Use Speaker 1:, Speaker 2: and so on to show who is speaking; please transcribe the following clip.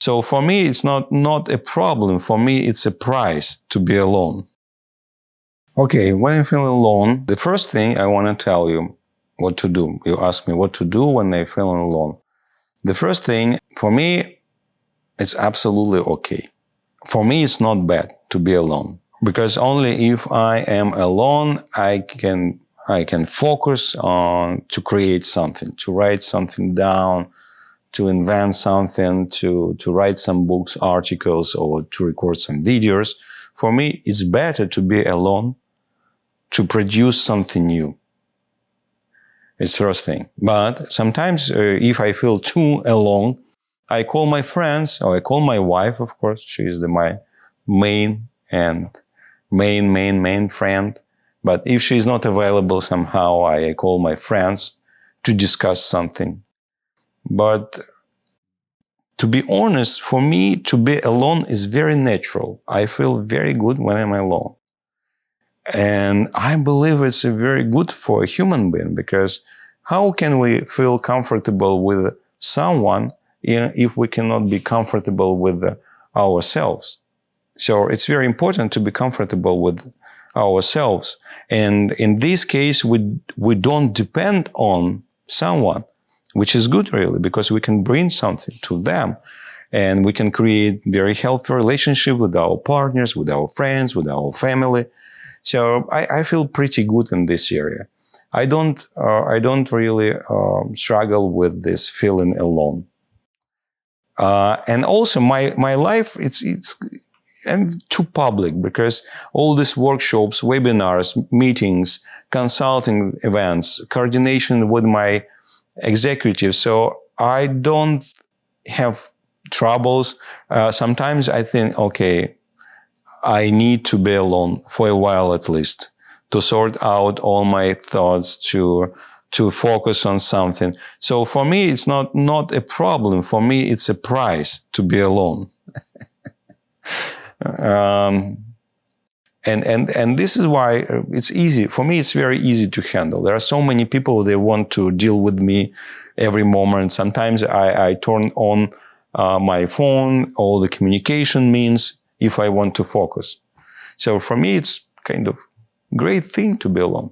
Speaker 1: So for me, it's not a problem. For me, it's a prize to be alone. Okay, when I feel alone, the first thing I want to tell you what to do. You ask me what to do when I feel alone. The first thing, for me, it's absolutely okay. For me, it's not bad to be alone, because only if I am alone, I can focus on to create something, to write something down, to invent something, to write some books, articles, or to record some videos. For me, it's better to be alone, to produce something new. It's the first thing. But sometimes if I feel too alone, I call my friends, or I call my wife, of course. She is my main friend. But if she's not available somehow, I call my friends to discuss something. But to be honest, for me, to be alone is very natural. I feel very good when I'm alone. And I believe it's very good for a human being, because how can we feel comfortable with someone if we cannot be comfortable with ourselves? So it's very important to be comfortable with ourselves. And in this case, we don't depend on someone, which is good, really, because we can bring something to them. And we can create very healthy relationship with our partners, with our friends, with our family. So I feel pretty good in this area. I don't really struggle with this feeling alone. And also my life, I'm too public, because all these workshops, webinars, meetings, consulting events, coordination with my executives. So I don't have troubles. Sometimes I think, okay, I need to be alone for a while at least, to sort out all my thoughts, to focus on something. So for me, it's not a problem. For me, it's a prize to be alone. And this is why it's easy. For me, it's very easy to handle. There are so many people, they want to deal with me every moment. Sometimes I turn on my phone, all the communication means, if I want to focus. So for me, it's kind of great thing to be alone.